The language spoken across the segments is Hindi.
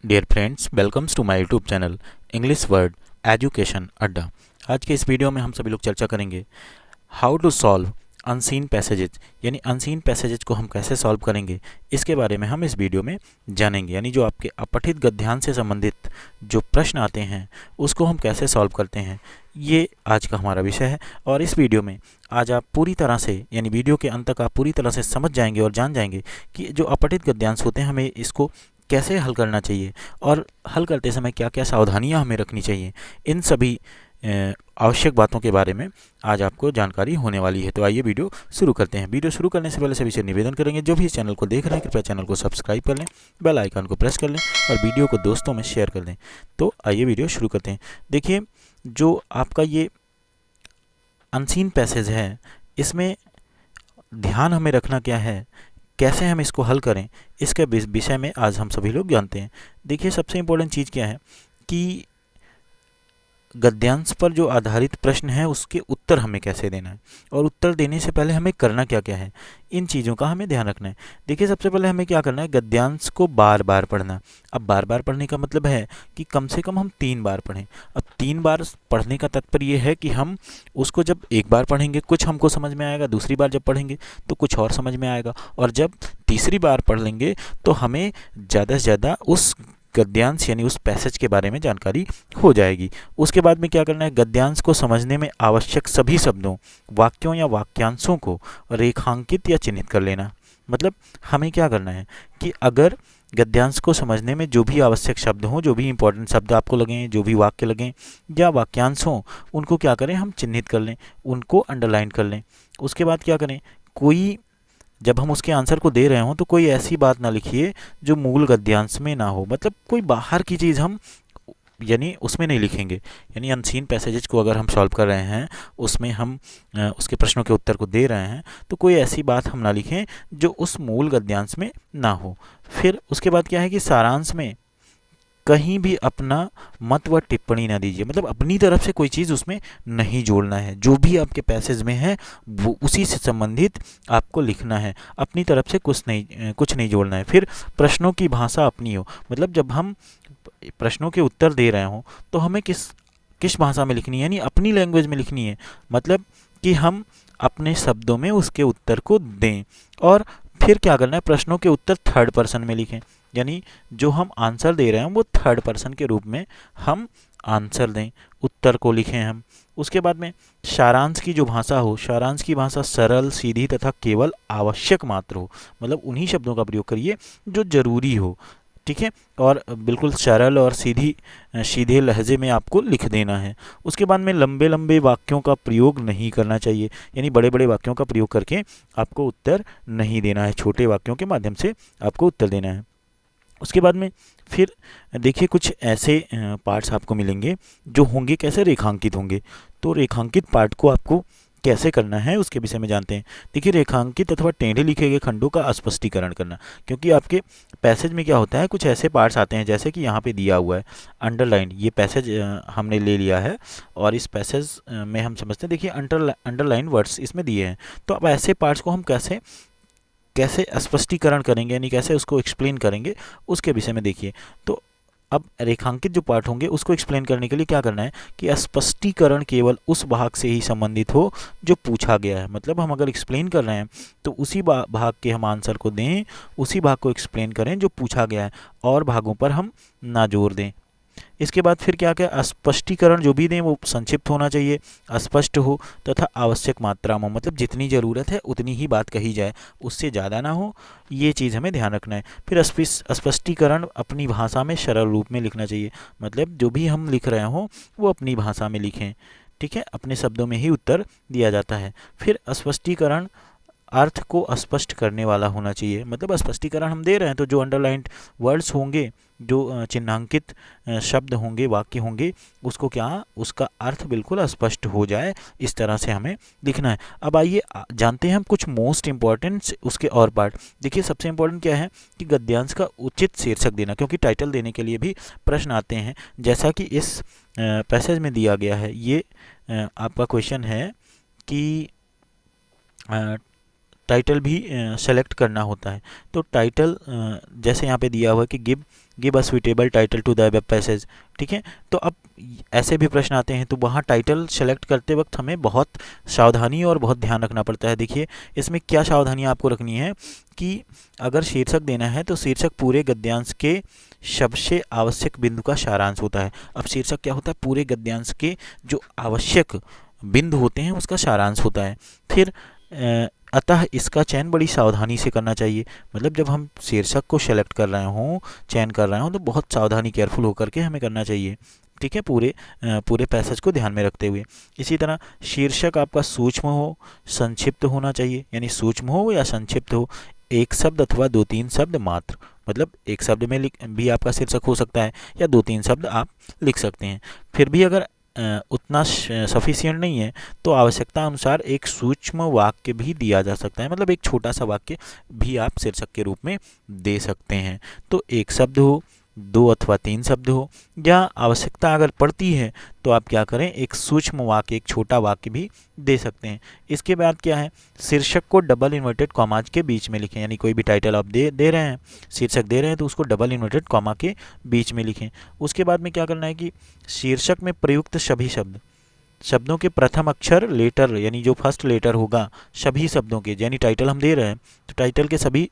Dear friends, welcomes to my YouTube channel English word education Adda. आज के इस वीडियो में हम सभी लोग चर्चा करेंगे हाउ टू सॉल्व अनसीन पैसेजेज, यानी अनसीन पैसेजेज को हम कैसे सॉल्व करेंगे, इसके बारे में हम इस वीडियो में जानेंगे। यानी जो आपके अपठित गद्यांश से संबंधित जो प्रश्न आते हैं उसको हम कैसे सॉल्व करते हैं, ये आज का हमारा विषय है। और इस वीडियो में आज आप पूरी तरह से, यानी वीडियो के अंत तक आप पूरी तरह से समझ जाएंगे और जान जाएंगे कि जो अपठित गद्यांश होते हैं हमें इसको कैसे हल करना चाहिए और हल करते समय क्या क्या सावधानियां हमें रखनी चाहिए। इन सभी आवश्यक बातों के बारे में आज आपको जानकारी होने वाली है। तो आइए वीडियो शुरू करते हैं। वीडियो शुरू करने से पहले सभी से निवेदन करेंगे, जो भी इस चैनल को देख रहे हैं कृपया चैनल को सब्सक्राइब कर लें, बेल आइकन को प्रेस कर लें और वीडियो को दोस्तों में शेयर कर दें। तो आइए वीडियो शुरू करते हैं। देखिए, जो आपका ये अनसीन पैसेज है, इसमें ध्यान हमें रखना क्या है, कैसे हम इसको हल करें, इसके विषय में आज हम सभी लोग जानते हैं। देखिए, सबसे इम्पोर्टेंट चीज़ क्या है कि गद्यांश पर जो आधारित प्रश्न है उसके उत्तर हमें कैसे देना है और उत्तर देने से पहले हमें करना क्या क्या है, इन चीज़ों का हमें ध्यान रखना है। देखिए, सबसे पहले हमें क्या करना है, गद्यांश को बार बार पढ़ना। अब बार बार पढ़ने का मतलब है कि कम से कम हम 3 बार पढ़ें। अब 3 बार पढ़ने का तात्पर्य ये है कि हम उसको जब एक बार पढ़ेंगे कुछ हमको समझ में आएगा, दूसरी बार जब पढ़ेंगे तो कुछ और समझ में आएगा, और जब तीसरी बार पढ़ लेंगे तो हमें ज़्यादा से ज़्यादा उस गद्यांश यानी उस पैसेज के बारे में जानकारी हो जाएगी। उसके बाद में क्या करना है, गद्यांश को समझने में आवश्यक सभी शब्दों, वाक्यों या वाक्यांशों को रेखांकित या चिन्हित कर लेना। मतलब हमें क्या करना है कि अगर गद्यांश को समझने में जो भी आवश्यक शब्द हों, जो भी इंपॉर्टेंट शब्द आपको लगें, जो भी वाक्य लगें या वाक्यांश हों, उनको क्या करें, हम चिन्हित कर लें, उनको अंडरलाइन कर लें। उसके बाद क्या करें, कोई जब हम उसके आंसर को दे रहे हों तो कोई ऐसी बात ना लिखिए जो मूल गद्यांश में ना हो। मतलब कोई बाहर की चीज़ हम यानी उसमें नहीं लिखेंगे। यानी अनसीन पैसेजेज को अगर हम सॉल्व कर रहे हैं, उसमें हम उसके प्रश्नों के उत्तर को दे रहे हैं, तो कोई ऐसी बात हम ना लिखें जो उस मूल गद्यांश में ना हो। फिर उसके बाद क्या है कि सारांश में कहीं भी अपना मत व टिप्पणी ना दीजिए। मतलब अपनी तरफ से कोई चीज़ उसमें नहीं जोड़ना है। जो भी आपके पैसेज में है वो उसी से संबंधित आपको लिखना है, अपनी तरफ से कुछ नहीं जोड़ना है। फिर प्रश्नों की भाषा अपनी हो। मतलब जब हम प्रश्नों के उत्तर दे रहे हों तो हमें किस भाषा में लिखनी है, यानी अपनी लैंग्वेज में लिखनी है। मतलब कि हम अपने शब्दों में उसके उत्तर को दें। और फिर क्या करना है, प्रश्नों के उत्तर थर्ड पर्सन में लिखें। यानी जो हम आंसर दे रहे हैं वो थर्ड पर्सन के रूप में हम आंसर दें, उत्तर को लिखें हम। उसके बाद में सारांश की जो भाषा हो, सारांश की भाषा सरल, सीधी तथा केवल आवश्यक मात्र हो। मतलब उन्हीं शब्दों का प्रयोग करिए जो जरूरी हो, ठीक है, और बिल्कुल सरल और सीधे लहजे में आपको लिख देना है। उसके बाद में लंबे लंबे वाक्यों का प्रयोग नहीं करना चाहिए। यानी बड़े बड़े वाक्यों का प्रयोग करके आपको उत्तर नहीं देना है, छोटे वाक्यों के माध्यम से आपको उत्तर देना है। उसके बाद में फिर देखिए, कुछ ऐसे पार्ट्स आपको मिलेंगे जो होंगे कैसे, रेखांकित होंगे। तो रेखांकित पार्ट को आपको कैसे करना है उसके विषय में जानते हैं। देखिए, रेखांकित अथवा टेढ़े लिखे गए खंडों का स्पष्टीकरण करना। क्योंकि आपके पैसेज में क्या होता है, कुछ ऐसे पार्ट्स आते हैं जैसे कि यहाँ पे दिया हुआ है अंडरलाइन। ये पैसेज हमने ले लिया है और इस पैसेज में हम समझते हैं, देखिए अंडरलाइन वर्ड्स इसमें दिए हैं। तो अब ऐसे पार्ट्स को हम कैसे स्पष्टीकरण करेंगे, यानी कैसे उसको एक्सप्लेन करेंगे, उसके विषय में देखिए। तो अब रेखांकित जो पार्ट होंगे उसको एक्सप्लेन करने के लिए क्या करना है कि स्पष्टीकरण केवल उस भाग से ही संबंधित हो जो पूछा गया है। मतलब हम अगर एक्सप्लेन कर रहे हैं तो उसी भाग के हम आंसर को दें, उसी भाग को एक्सप्लेन करें जो पूछा गया है, और भागों पर हम ना जोर दें। इसके बाद फिर क्या क्या, स्पष्टीकरण जो भी दें वो संक्षिप्त होना चाहिए, स्पष्ट हो तथा आवश्यक मात्रा में हो। मतलब जितनी ज़रूरत है उतनी ही बात कही जाए, उससे ज़्यादा ना हो, ये चीज़ हमें ध्यान रखना है। फिर स्पष्टीकरण अपनी भाषा में सरल रूप में लिखना चाहिए। मतलब जो भी हम लिख रहे हों वो अपनी भाषा में लिखें, ठीक है, अपने शब्दों में ही उत्तर दिया जाता है। फिर स्पष्टीकरण अर्थ को स्पष्ट करने वाला होना चाहिए। मतलब स्पष्टीकरण हम दे रहे हैं तो जो अंडरलाइंड वर्ड्स होंगे, जो चिन्हांकित शब्द होंगे, वाक्य होंगे, उसको उसका अर्थ बिल्कुल स्पष्ट हो जाए, इस तरह से हमें लिखना है। अब आइए जानते हैं हम कुछ मोस्ट इंपॉर्टेंट उसके और पार्ट। देखिए, सबसे इंपॉर्टेंट क्या है कि गद्यांश का उचित शीर्षक देना, क्योंकि टाइटल देने के लिए भी प्रश्न आते हैं, जैसा कि इस पैसेज में दिया गया है। ये आपका क्वेश्चन है कि टाइटल भी सेलेक्ट करना होता है। तो टाइटल जैसे यहाँ पे दिया हुआ है कि give a suitable title to the web passage, ठीक है। तो अब ऐसे भी प्रश्न आते हैं, तो वहाँ टाइटल सेलेक्ट करते वक्त हमें बहुत सावधानी और बहुत ध्यान रखना पड़ता है। देखिए इसमें क्या सावधानियाँ आपको रखनी है कि अगर शीर्षक देना है तो शीर्षक पूरे गद्यांश के सबसे आवश्यक बिंदु का सारांश होता है। अब शीर्षक क्या होता है? पूरे गद्यांश के जो आवश्यक बिंदु होते हैं उसका सारांश होता है। फिर अतः इसका चयन बड़ी सावधानी से करना चाहिए। मतलब जब हम शीर्षक को सेलेक्ट कर रहे हों, चयन कर रहे हों, तो बहुत सावधानी केयरफुल होकर के हमें करना चाहिए, ठीक है, पूरे पैसेज को ध्यान में रखते हुए। इसी तरह शीर्षक आपका सूक्ष्म हो, संक्षिप्त होना चाहिए, यानी सूक्ष्म हो या संक्षिप्त हो, एक शब्द अथवा 2-3 शब्द मात्र। मतलब एक शब्द में भी आपका शीर्षक हो सकता है या 2-3 शब्द आप लिख सकते हैं। फिर भी अगर उतना सफिशिएंट नहीं है तो आवश्यकता अनुसार एक सूक्ष्म वाक्य भी दिया जा सकता है। मतलब एक छोटा सा वाक्य भी आप शीर्षक के रूप में दे सकते हैं। तो एक शब्द हो, 2 अथवा 3 शब्द हो, या आवश्यकता अगर पड़ती है तो आप क्या करें, एक सूक्ष्म वाक्य, एक छोटा वाक्य भी दे सकते हैं। इसके बाद क्या है, शीर्षक को डबल इन्वर्टेड कॉमाज के बीच में लिखें। यानी कोई भी टाइटल आप दे रहे हैं, शीर्षक दे रहे हैं, तो उसको डबल इन्वर्टेड कॉमा के बीच में लिखें। उसके बाद में क्या करना है कि शीर्षक में प्रयुक्त सभी शब्दों के प्रथम अक्षर लेटर, यानी जो फर्स्ट लेटर होगा सभी शब्दों के, यानी टाइटल हम दे रहे हैं तो टाइटल के सभी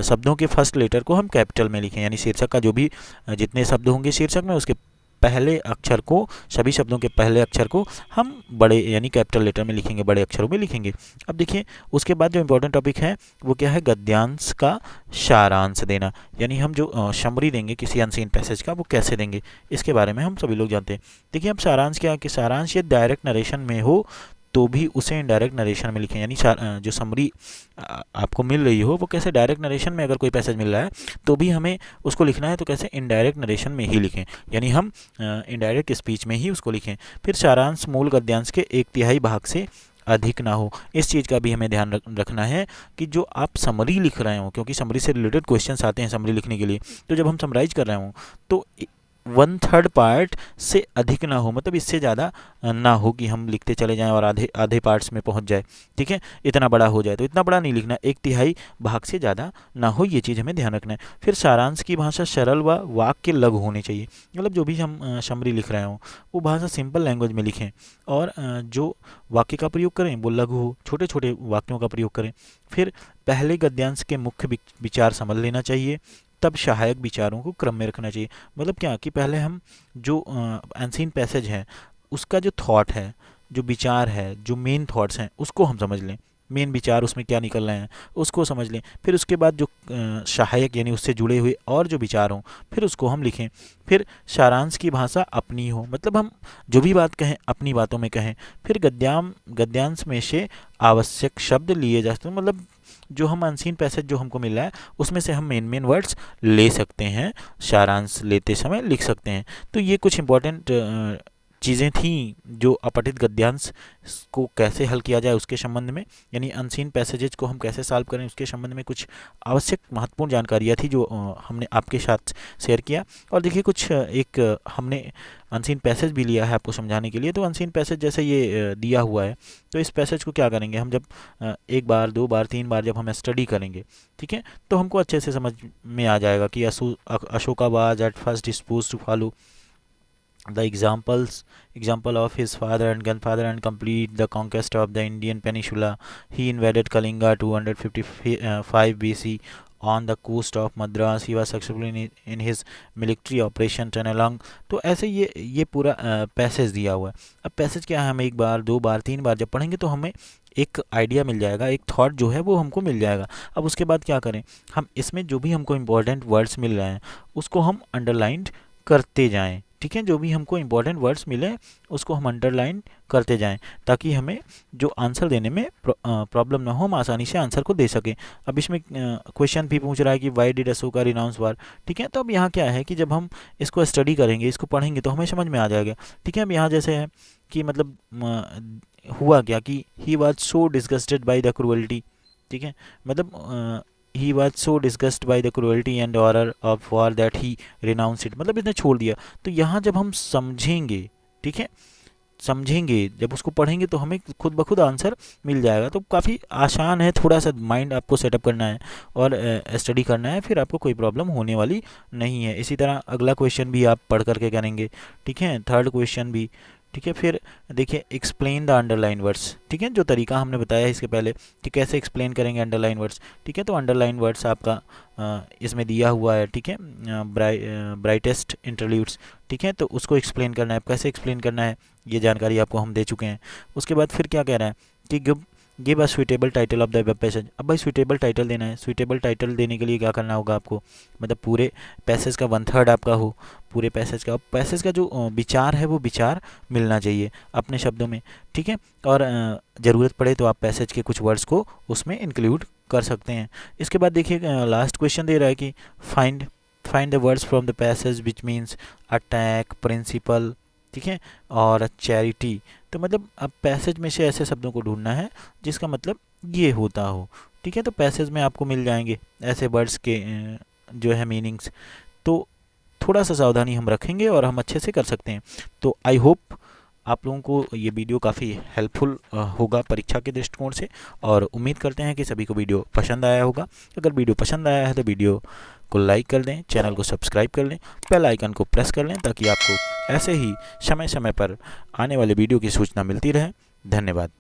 शब्दों के फर्स्ट लेटर को हम कैपिटल में लिखें। यानी शीर्षक का जो भी जितने शब्द होंगे शीर्षक में, उसके पहले अक्षर को, सभी शब्दों के पहले अक्षर को हम बड़े यानी कैपिटल लेटर में लिखेंगे, बड़े अक्षरों में लिखेंगे। अब देखिए उसके बाद जो इम्पोर्टेंट टॉपिक है वो क्या है, गद्यांश का सारांश देना। यानी हम जो समरी देंगे किसी अनसीन पैसेज का वो कैसे देंगे, इसके बारे में हम सभी लोग जानते हैं। देखिए अब सारांश क्या है कि सारांश ये डायरेक्ट नरेशन में हो तो भी उसे इनडायरेक्ट नरेशन में लिखें। यानी जो समरी आपको मिल रही हो वो कैसे, डायरेक्ट नरेशन में अगर कोई पैसेज मिल रहा है तो भी हमें उसको लिखना है तो कैसे, इनडायरेक्ट नरेशन में ही लिखें। यानी हम इनडायरेक्ट स्पीच में ही उसको लिखें। फिर सारांश मूल गद्यांश के 1/3 भाग से अधिक ना हो। इस चीज़ का भी हमें ध्यान रखना है कि जो आप समरी लिख रहे हो, क्योंकि समरी से रिलेटेड क्वेश्चंस आते हैं समरी लिखने के लिए, तो जब हम समराइज कर रहे हो तो 1/3 पार्ट से अधिक ना हो। मतलब इससे ज़्यादा ना हो कि हम लिखते चले जाएं और आधे पार्ट्स में पहुंच जाए, ठीक है, इतना बड़ा हो जाए। तो इतना बड़ा नहीं लिखना, 1/3 भाग से ज़्यादा ना हो, ये चीज़ हमें ध्यान रखना है। फिर सारांश की भाषा सरल व वाक्य लघु होनी चाहिए। मतलब जो भी हम समरी लिख रहे हों वो भाषा सिंपल लैंग्वेज में लिखें, और जो वाक्य का प्रयोग करें वो लघु हो, छोटे छोटे वाक्यों का प्रयोग करें। फिर पहले गद्यांश के मुख्य विचार समझ लेना चाहिए, तब सहायक विचारों को क्रम में रखना चाहिए। मतलब क्या कि पहले हम जो अनसीन पैसेज है उसका जो थॉट है, जो विचार है, जो मेन थॉट्स हैं उसको हम समझ लें, मेन विचार उसमें क्या निकल रहे हैं उसको समझ लें। फिर उसके बाद जो सहायक यानी उससे जुड़े हुए और जो विचार हों फिर उसको हम लिखें। फिर सारांश की भाषा अपनी हो, मतलब हम जो भी बात कहें अपनी बातों में कहें। फिर गद्यांश में से आवश्यक शब्द लिए जा सकते हैं। मतलब जो हम अनसीन पैसेज जो हमको मिल रहा है उसमें से हम मेन वर्ड्स ले सकते हैं, सारांश लेते समय लिख सकते हैं। तो ये कुछ इंपॉर्टेंट चीज़ें थीं जो अपठित गद्यांश को कैसे हल किया जाए उसके संबंध में, यानी अनसीन पैसेजेस को हम कैसे सॉल्व करें उसके संबंध में कुछ आवश्यक महत्वपूर्ण जानकारियाँ थी जो हमने आपके साथ शेयर किया। और देखिए कुछ एक हमने अनसीन पैसेज भी लिया है आपको समझाने के लिए। तो अनसीन पैसेज जैसे ये दिया हुआ है, तो इस पैसेज को क्या करेंगे हम, जब 1 बार 2 बार 3 बार जब हम स्टडी करेंगे, ठीक है, तो हमको अच्छे से समझ में आ जाएगा कि Ashoka was at first dispose to follow the example of his father and grandfather and complete the conquest of the Indian peninsula. He invaded Kalinga 255 BC on the coast of Madras. He was successful in his military operation turn along. तो ऐसे ये पूरा पैसेज दिया हुआ है। अब पैसेज क्या है, हम 1 बार 2 बार 3 बार जब पढ़ेंगे तो हमें एक आइडिया मिल जाएगा, एक थॉट जो है वो हमको मिल जाएगा। अब उसके बाद क्या करें, हम इसमें जो भी हमको इम्पोर्टेंट वर्ड्स मिल रहे हैं उसको हम अंडरलाइन करते जाएं, ठीक है, जो भी हमको इंपॉर्टेंट वर्ड्स मिले उसको हम अंडरलाइन करते जाएं ताकि हमें जो आंसर देने में प्रॉब्लम ना हो, हम आसानी से आंसर को दे सकें। अब इसमें क्वेश्चन भी पूछ रहा है कि वाई डिड अशोका रिनाउंस वार, ठीक है। तो अब यहाँ क्या है कि जब हम इसको स्टडी करेंगे, इसको पढ़ेंगे तो हमें समझ में आ जाएगा, ठीक है। अब यहाँ जैसे है कि मतलब हुआ क्या कि he was so disgusted by the cruelty, ठीक है, मतलब he was so disgusted by the cruelty and horror of war that he renounced it, मतलब इसने छोड़ दिया। तो यहाँ जब हम समझेंगे, ठीक है, समझेंगे, जब उसको पढ़ेंगे तो हमें खुद ब खुद आंसर मिल जाएगा। तो काफ़ी आसान है, थोड़ा सा माइंड आपको सेटअप करना है और स्टडी करना है, फिर आपको कोई प्रॉब्लम होने वाली नहीं है। इसी तरह अगला क्वेश्चन भी आप पढ़ करके करेंगे, ठीक है, थर्ड क्वेश्चन भी, ठीक है। फिर देखिए एक्सप्लेन द अंडरलाइन वर्ड्स, ठीक है, जो तरीका हमने बताया इसके पहले कि कैसे एक्सप्लेन करेंगे अंडरलाइन वर्ड्स, ठीक है। तो अंडरलाइन वर्ड्स आपका इसमें दिया हुआ है, ठीक है, ब्राइटेस्ट इंटरल्यूड्स, ठीक है। तो उसको एक्सप्लेन करना है, कैसे एक्सप्लेन करना है ये जानकारी आपको हम दे चुके हैं। उसके बाद फिर क्या कह रहा है कि give a suitable title of the web passage. अब भाई सुइटेबल टाइटल देना है, सुइटेबल टाइटल देने के लिए क्या करना होगा आपको, मतलब पूरे पैसेज का 1/3 आपका हो, पूरे पैसेज का जो विचार है वो विचार मिलना चाहिए अपने शब्दों में, ठीक है। और ज़रूरत पड़े तो आप पैसेज के कुछ वर्ड्स को उसमें इंक्लूड कर सकते हैं। इसके बाद देखिए लास्ट क्वेश्चन दे रहा है कि find the words from the passage which means attack, principal, ठीक है, और चैरिटी। तो मतलब अब पैसेज में से ऐसे शब्दों को ढूंढना है जिसका मतलब ये होता हो, ठीक है। तो पैसेज में आपको मिल जाएंगे ऐसे वर्ड्स के जो है मीनिंग्स। तो थोड़ा सा सावधानी हम रखेंगे और हम अच्छे से कर सकते हैं। तो आई होप आप लोगों को ये वीडियो काफ़ी हेल्पफुल होगा परीक्षा के दृष्टिकोण से, और उम्मीद करते हैं कि सभी को वीडियो पसंद आया होगा। अगर वीडियो पसंद आया है तो वीडियो को लाइक कर दें, चैनल को सब्सक्राइब कर लें, बेल आइकन को प्रेस कर लें, ताकि आपको ऐसे ही समय समय पर आने वाले वीडियो की सूचना मिलती रहे। धन्यवाद।